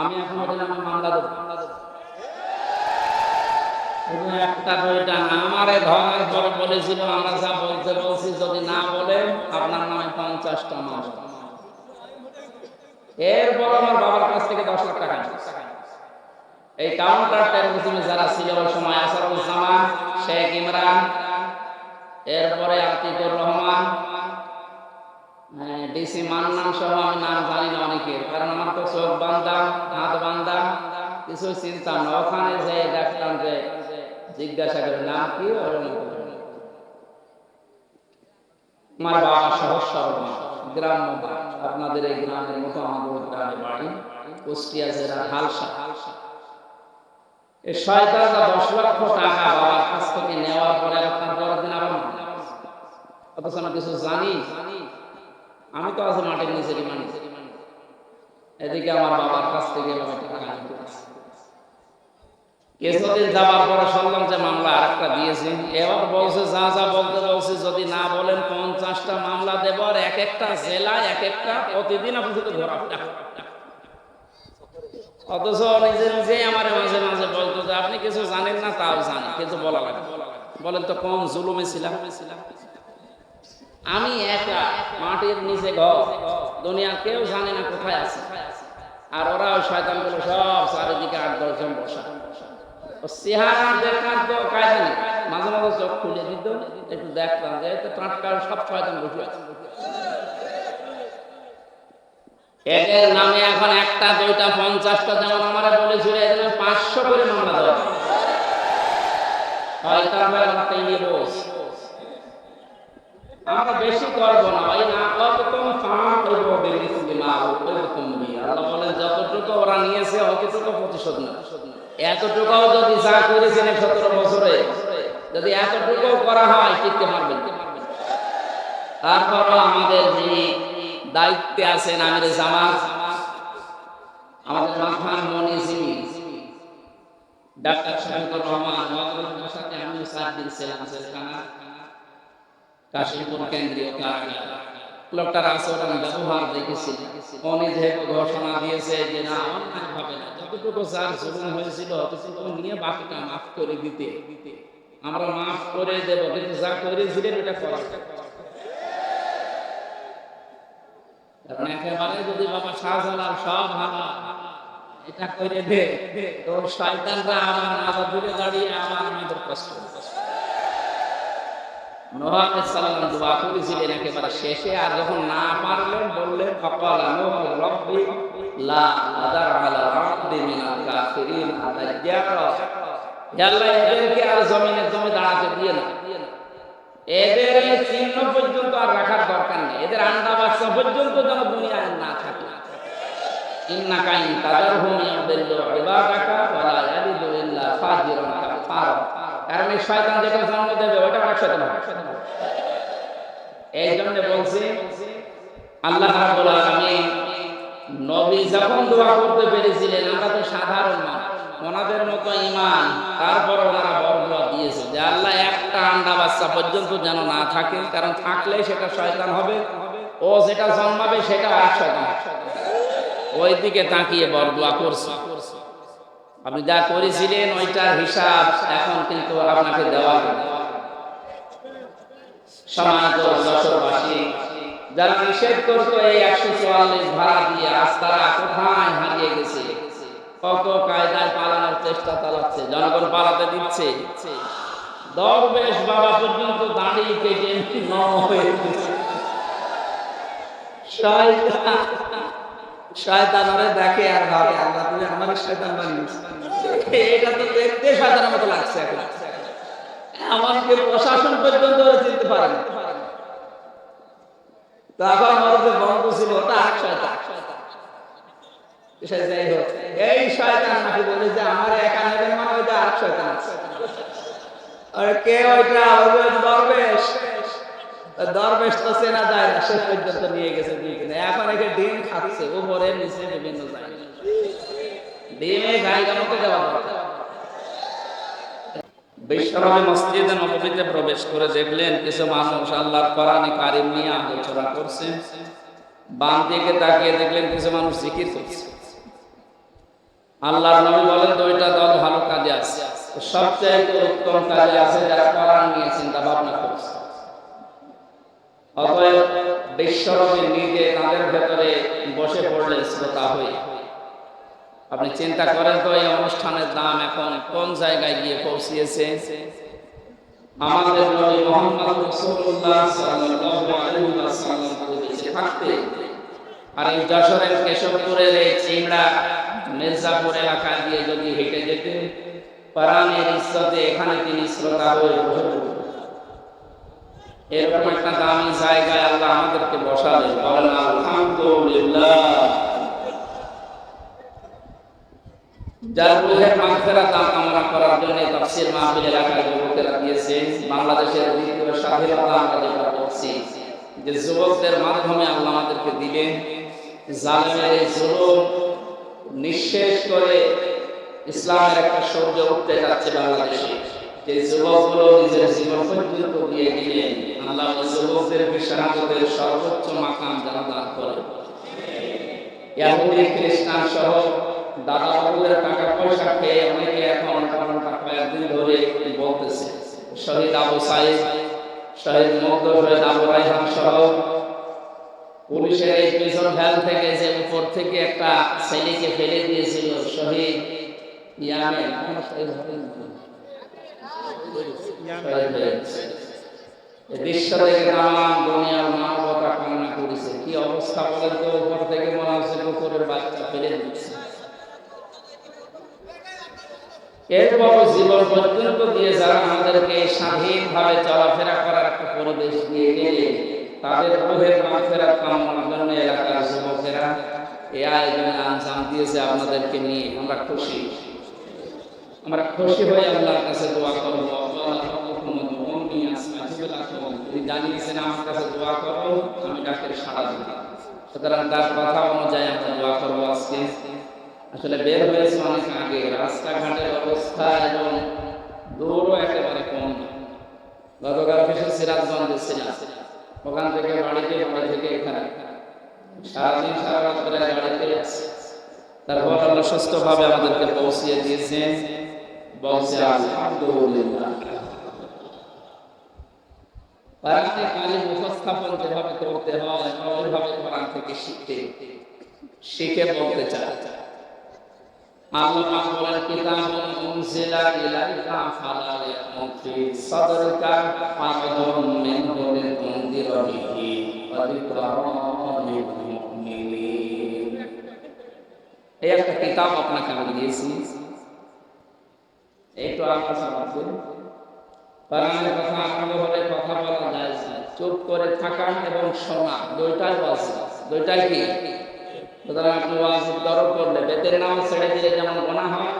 আমি এখন ওদের নামে মামলা দেবো। একটা দুইটা না, আমারে ধরার পরে বলেছিল আমরা যা বলতে বলছি যদি না বলে আপনার নামে 50টা মামলা। এরপর আমার বাবার কাছ থেকে 10 লাখ টাকা নিয়েছে। এই কাউন্টার টেরোরিজমে যারা ছিল ওই সময় আসাদুজ্জামান, শেখ ইমরান, এরপরে আতিকুর রহমান, ডিসি মান্নান সহ আমি নাম জানি না অনেকের, কারণ আমার তো চোখ বান্ধা হাত বান্ধা, কিছু চিন্তা না। ওখানে যে দেখতাম যে জিজ্ঞাসা করে নাম কি, আমার বাবা সহজ সরল গ্রাম্য বাড়ি, আপনাদের এই গ্রামের মতো আমাদের গ্রামে বাড়ি, কুষ্টিয়া জেলার হালসা। এই শয়তানরা 10 লক্ষ টাকা বাবার কাছ থেকে নেওয়ার পরে আপনার পরের দিন আবার মামলা। অথচ আমি কিছু জানি, আমি তো আছি মাটির নিচে রিমান্ডে, এদিকে আমার বাবার কাছ থেকে টাকা নিতে হচ্ছে। কিছুদিন যাবার পরে শুনলাম যে মামলা আরেকটা দিয়েছে। এবার বলছে যা যা বলতে বলছে যদি না বলেন 50টা মামলা দেব, আর এক একটা জেলায় এক একটা, প্রতিদিন আপনি শুধু ঘোরাফেরা। অথচ নিজে নিজে আমার মাঝে মাঝে বলতো যে আপনি কিছু জানেন না, তাও জানি, কিন্তু বলা লাগে। বলেন তো কোন জুলুমে ছিলাম? আমি একা মাটির নিচে ঘর, দুনিয়ার কেউ জানে না কোথায় আছে, আর ওরা ওই শয়তানগুলো সব চারিদিকে 8-10 জন বসা। চেহারা দেখার তো কায়দা নেই, মাঝে মাঝে চোখ খুলে দিত, একটু দেখতাম যে টাটকা সব শয়তান বসে আছে। এদের নামে এখন একটা দুইটা 50টা, যেমন আমার বলেছিল এদের 500 করে মামলা দেওয়া। আমরা বেশি করবো না ভাই, না কতক্ষণ আল্লাহ বলেন যতটুকু ওরা নিয়েছে অতটুকু প্রতিশোধ না। এতটুকুও যদি যা করেছেন 17 বছরে, যদি এতটুকু করা হয় টিকতে পারবেন। তারপর আমাদের যে দায়িত্বে আছেন আমির জামাত, আমাদের মাথার মনিজিমি ডাক্তার শফিকুর রহমান, ওনার সাথে আমি 4 দিন ছিলাম জেলখানা, কাশীপুর কেন্দ্রীয় কারাগার। লোকটার আচরণ ব্যবহার দেখেছি, উনি যেহেতু ঘোষণা দিয়েছে যে না অন্যায় হবে না, যতটুকু যার জুলুম হয়েছিল ততটুকু নিয়ে বাকিটা মাফ করে দিতে, আমরা মাফ করে দেব, কিন্তু যা করেছিলেন এটা করা। কারণ একেবারে যদি বাবা শাহজালাল সব ভালো এটা করে দে, তো শয়তানরা আমার নাজা দূরে দাঁড়িয়ে আমার আমাদের কষ্ট। নূহ আলাইহিস সালাম দোয়া করেছিলেন একেবারে শেষে, আর যখন না পারলেন বললেন ফাকালা নূহ রাব্বি লা আদার আলা আরদি মিনাল কাফিরিন আদাজ্জারা, হে আল্লাহ এদেরকে আর জমিনে দাঁড়াতে দিয়ে না, এদের চিহ্ন পর্যন্ত আর রাখার দরকার নেই, এদের আন্ডা বাচ্চা পর্যন্ত যেন দুনিয়ায় না থাকে। ইন্নাকা ইন তাদারহুম ইয়াদিল্লু ইবাদাকা ওয়া লা ইয়ালিদু ইল্লা ফাজিরান কাফারা। কারণ এই শয়তান যেটা জন্ম দেবে ওটা আরেক শয়তান হবে। এই জন্য বলছি আল্লাহ রাব্বুল আলামিন নবী যখন দোয়া করতে পেরেছিলেন, আমরা তো সাধারণ মানুষ, ওনাদের মতো ঈমান, তারপর ওনারা বরদোয়া দিয়েছে যে আল্লাহ একটা আন্ডা বাচ্চা পর্যন্ত যেন না থাকে, কারণ থাকলে সেটা শয়তান হবে, ও যেটা জন্মাবে সেটা আরেক শয়তান। ওই দিকে তাকিয়ে বরদোয়া করছে। আপনি যা করেছিলেন ওইটার হিসাব এখন কিন্তু আপনাকে দেওয়া হবে। সম্মানিত যশোরবাসী, যারা নিষেধ করতো এই 144 ভাড়া দিয়ে, আজ তারা কোথায় হারিয়ে গেছে, কত কায়দায় পালানোর চেষ্টা চালাচ্ছে, জনগণ পালাতে দিচ্ছে। দরবেশ বাবা পর্যন্ত দাড়ি কেটে নম হয়ে গেছে। শয়তান ওরে দেখে আর ভাবে আল্লাহ তুমি আমাকে শয়তান বানিয়েছ। এটা তো দেখতে শয়তানের মতো লাগছে, এখন আমাকে প্রশাসন পর্যন্ত ওরা চিনতে পারে না। তখন ওর যে বন্ধু ছিল ওটা আরেক শয়তান। যাই হোক, এই শয়তান নাকি বলে যে আমার একা নেবেন, মানে ওইটা আরেক শয়তান আছে। আর কে ওইটা দরবেশ, দরবেশ তো চেনা যায় না, শেষ পর্যন্ত নিয়ে গেছে দিয়ে কিনে। এখন একে ডিম খাচ্ছে উপরে নিচে বিভিন্ন জায়গায়, ডিমে জায়গা মতো দেওয়া দরকার। বিশ্বনবী মসজিদে নববীতে প্রবেশ করে দেখলেন কিছু মানুষ আল্লাহর কোরআনে কারীম নিয়ে আলোচনা করছে। বাম দিকে তাকিয়ে দেখলেন কিছু মানুষ জিকির করছে। আল্লাহর নবী বলেন দুইটা দল ভালো কাজে আছে, সবচেয়ে উত্তম কাজে আছে যারা কোরআন নিয়ে চিন্তা ভাবনা করছে। অতএব বিশ্বনবী নিজে তাদের ভেতরে বসে পড়লেন শ্রোতা হয়ে। আপনি চিন্তা করেন তো এই অনুষ্ঠানের দাম এখন কোন জায়গায় গিয়ে পৌঁছিয়েছে। আমাদের নবী মুহাম্মদ রাসূলুল্লাহ সাল্লাল্লাহু আলাইহি ওয়াসাল্লাম বেঁচে থাকতে আর এই যশোরের কেশবপুরের এই চিমড়া মির্জাপুর এলাকা দিয়ে যদি হেঁটে যেতেন, কোরআনের ইজ্জতে এখানে তিনি শ্রোতা হয়ে বসে পড়তেন। এরকম একটা দামি জায়গায় আল্লাহ আমাদেরকে বসালেন, বলেন আলহামদুলিল্লাহ। যার রূহের মাগফিরাত কামনা করার জন্য তাফসীর মাহফিল এলাকার যুবকেরা দিয়েছে। বাংলাদেশের দ্বিতীয় স্বাধীনতা আমরা যেটা বলছি যে যুবকদের মাধ্যমে আল্লাহ আমাদেরকে দিলেন, জালেমের এই জুলুম নিঃশেষ করে ইসলামের একটা সূর্য উঠতে যাচ্ছে বাংলাদেশে। যে যুবকগুলো নিজের জীবন পর্যন্ত দিয়ে দিলেন, আল্লাহ যুবকদের শাহাদাতের সর্বোচ্চ মাকাম যেন দান করেন। ইহুদি খ্রিস্টান সহ দাদা বাবুদের টাকা পয়সা খেয়ে অনেকে এখন কয়েকদিন ধরে বলতেছে শহীদ আবু সাইদ, শহীদ মুগ্ধ, শহীদ আবু রায়হান সহ পুলিশের এই প্রিজন ভ্যান থেকে যে উপর থেকে একটা ছেলেকে ফেলে দিয়েছিল শহীদ ইয়ামেন, দৃশ্য থেকে নানান দুনিয়ার মানবতা কামনা করেছে। কি অবস্থা বলেন তো, উপর থেকে মনে হচ্ছে উপরের বাচ্চা ফেলে দিচ্ছে। এরপর জীবন পর্যন্ত দিয়ে যারা আমাদেরকে স্বাধীনভাবে চলাফেরা করার একটা পরিবেশ দিয়ে গেলে, তাদের রূহের মাগফিরাত কামনার জন্য এলাকার যুবকেরা এই আয়োজনে আঞ্জাম দিয়েছে আপনাদেরকে নিয়ে। আমরা খুশি হয়ে আল্লাহর কাছে দোয়া করব। জানিয়েছেন আমার কাছে দোয়া করো, আমি ডাকের সাড়া দিব। সুতরাং তার কথা অনুযায়ী আমরা দোয়া করবো। আজকে আসলে বের হয়েছে অনেক আগে, রাস্তাঘাটের অবস্থা এবং দৌড়ও একেবারে কম। গতকাল বিশেষ সিরাজগঞ্জে ছিলাম, ওখান থেকে বাড়ি থেকে এখানে সারাদিন সারা রাত করে গাড়িতে আছে। তারপর আল্লাহ সুস্থভাবে আমাদেরকে পৌঁছিয়ে দিয়েছেন। বলছে আলহামদুলিল্লাহ। কোরআনে কালিম উপস্থাপন যেভাবে করতে হয় ওইভাবে কোরআন থেকে শিখে বলতে চায়। আল্লাহ বলেন কিতাবুন উনজিলা ইলাইকা ফালা ইয়াকুন ফি সাদরিকা হারাজুন মিনহু লিতুনদিরা বিহি ওয়া যিকরা লিল মুমিনিন। এই একটা কিতাব আপনাকে আমি দিয়েছি, একটু আপনার সামনে কোরআনের কথা আরম্ভ হলে কথা বলা যায় না, চুপ করে থাকা এবং শোনা দুইটাই ওয়াজিব। দুইটাই কি? সুতরাং আপনি ওয়াজিব দরদ করলে বেতের নাম ছেড়ে দিলে যেমন গুনাহ হয়,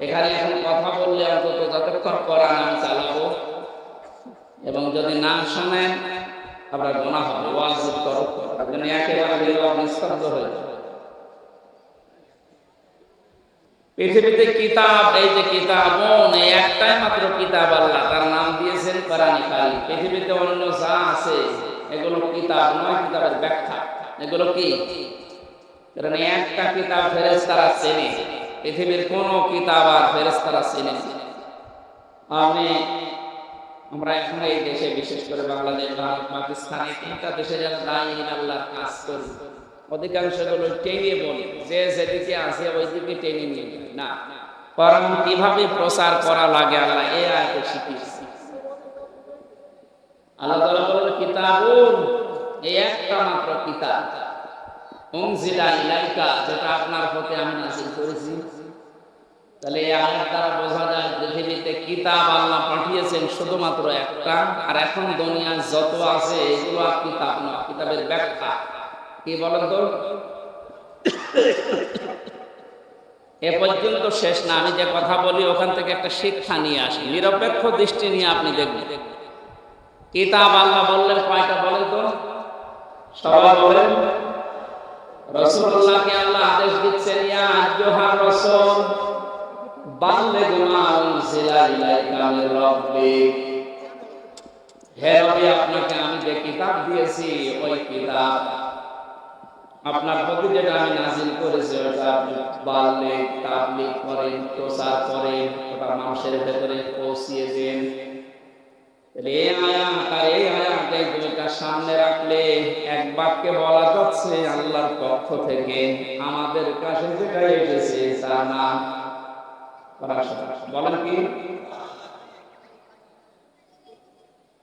এখানে এখন কথা বললে অন্তত যতক্ষণ কোরআন আমি চালাবো এবং যদি না শোনেন আপনার গুনাহ হবে। ওয়াজিব দরদ করার জন্য একেবারে নীরব নিস্তব্ধ হয়ে যাবে। পৃথিবীতে কিতাব, এই যে কিতাবুন, এই একটাই মাত্র কিতাব আল্লাহ তার নাম দিয়েছেন কোরআন কারীম। পৃথিবীতে অন্য যা আছে এগুলো কিতাব নয়, কিতাবের ব্যাখ্যা। এগুলো কি? কারণ একটা কিতাব ফেরেশতারা চেনে, পৃথিবীর কোন কিতাব আর ফেরেশতারা চেনে না। আমরা এখন এই দেশে বিশেষ করে বাংলাদেশ, ভারত, পাকিস্তান, এই তিনটা দেশে যারা দায়ী আল্লাহর কাজ করি, অধিকাংশ গুলো টেনে বলে যে যেদিকে আছে ওই দিকে টেনে নিয়ে যায় না। কোরআন কিভাবে প্রচার করা লাগে আল্লাহ এই আয়াতে শিখিয়েছে। আল্লাহ তাআলা বলেন কিতাবুন, এই একটা মাত্র কিতাব, উনজিলা ইলাইকা, যেটা আপনার প্রতি আমি নাযিল করেছি। তাহলে এই আয়াত দ্বারা বোঝা যায় পৃথিবীতে কিতাব আল্লাহ পাঠিয়েছেন শুধুমাত্র একটা, আর এখন দুনিয়ায় যত আছে এগুলো আর কিতাব না, কিতাবের ব্যাখ্যা। কি বলেন তো? এ পর্যন্ত শেষ না, আমি যে কথা বলি ওখান থেকে একটা শিক্ষা নিয়ে আসি, নিরপেক্ষ দৃষ্টি নিয়ে আপনি দেখবেন। কিতাব আল্লাহ বললেন কয়টা বলেন তো? সবাই বলেন। রাসূলুল্লাহকে আল্লাহ আদেশ দিচ্ছেন, ইয়া আইয়ুহার রাসূল বাল্লিগ মা উনজিলা ইলাইকা মির রাব্বিক। হে নবী, আপনাকে আমি যে কিতাব দিয়েছি ওই কিতাব আপনার প্রতি যেটা আমি নাজিল করেছি ওটা আপনি বাল্যে তাবলীগ করেন, প্রচার করেন, ওটা মানুষের ভেতরে পৌঁছিয়ে দেন। এই আয়াত আর এই আয়াতকে দুইটা সামনে রাখলে এক বাক্যে বলা যাচ্ছে আল্লাহর পক্ষ থেকে আমাদের কাছে যেটা এসেছে তার নাম বলেন কি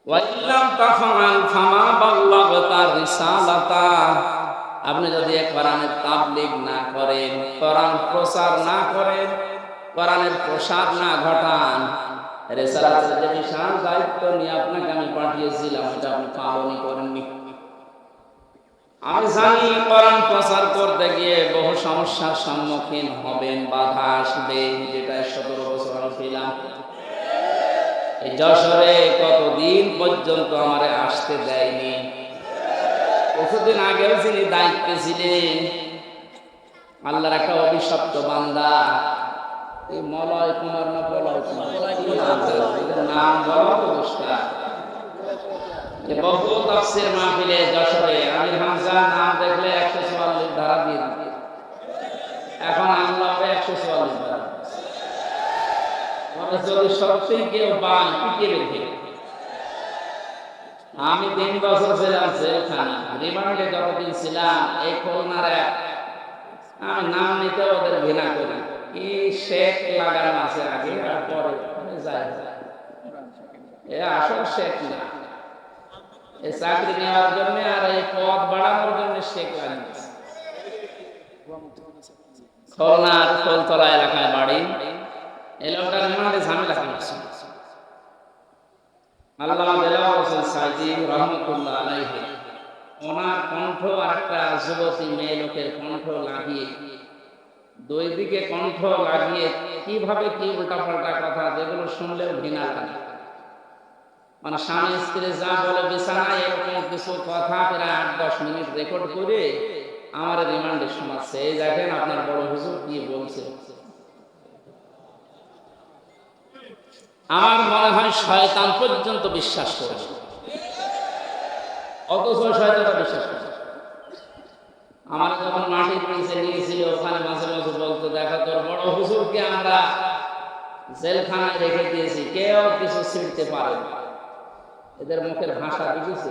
ওয়াইল্লাম তাফআল ফামা বাল্লাগতা রিসালাতা। আপনি যদি কোরআনের তাবলীগ না করেন, কোরআন প্রচার না করেন, কোরআনের প্রসার না ঘটান, রিসালাতের যে বিশাল দায়িত্ব নিয়ে আপনাকে আমি পাঠিয়েছিলাম এটা আপনি পালনই করেননি। আমি জানি কোরআন প্রচার করতে গিয়ে বহু সমস্যার সম্মুখীন হবেন, বাধা আসবে, যেটা 17 বছর আমি ছিলাম এই যশোরে, কতদিন পর্যন্ত আমারে আসতে দেয়নি। কিছুদিন আগেও যিনি দায়িত্বে ছিলেন আল্লাহর একটা অভিশপ্ত বান্দা, এই মলয় কুমার না বলয় কুমার নাম বলা তো দোষটা, যে বহু তাফসীর মাহফিলে যশোরে আমির হামজা নাম দেখলে 144 ধারা দিয়ে দিত। এখন আল্লাহ 144 ধারা মানে যদি সত্যি কেউ পান টিকে রেখে। আমি 3 বছর ছিলাম জেলখানা, রিমান্ডে যতদিন ছিলাম এই খুলনার আমি নাম নিতে ওদের ঘৃণা করি, কি শেখ লাগানো আছে আগে আর পরে যায়, এ আসল শেখ না, এই চাকরি নেওয়ার জন্য আর এই পদ বাড়ানোর জন্য শেখ লাগিয়েছে। খুলনার ফুলতলা এলাকায় বাড়ি, এই লোকটা রিমান্ডে ঝামেলা করছে। আল্লামা দেলাওয়ার হোসেন সাইদি রহমাতুল্লাহ আলাইহি ওনার কণ্ঠ আর একটা যুবতী মেয়ে লোকের কণ্ঠ লাগিয়ে, দুই দিকে কণ্ঠ লাগিয়ে কিভাবে কি উল্টাপাল্টা কথা যেগুলো শুনলেও ঘৃণা লাগে, মানে স্বামী স্ত্রী যা বলে বিছানায় এরকম কিছু কথা প্রায় 8-10 মিনিট রেকর্ড করে আমার রিমান্ডে শোনাচ্ছে। এই দেখেন আপনার বড় হুজুর কি বলছে। আমার মনে হয় শয়তান পর্যন্ত বিশ্বাস করে, অথচ শয়তানটা বিশ্বাস করে। আমার যখন মাটির নিচে নিয়েছিল ওখানে মাঝে মাঝে বলতো, দেখা তোর বড় হুজুরকে আমরা জেলখানায় রেখে দিয়েছি, কেউ কিছু ছিঁড়তে পারে না। এদের মুখের ভাষা বুঝেছে।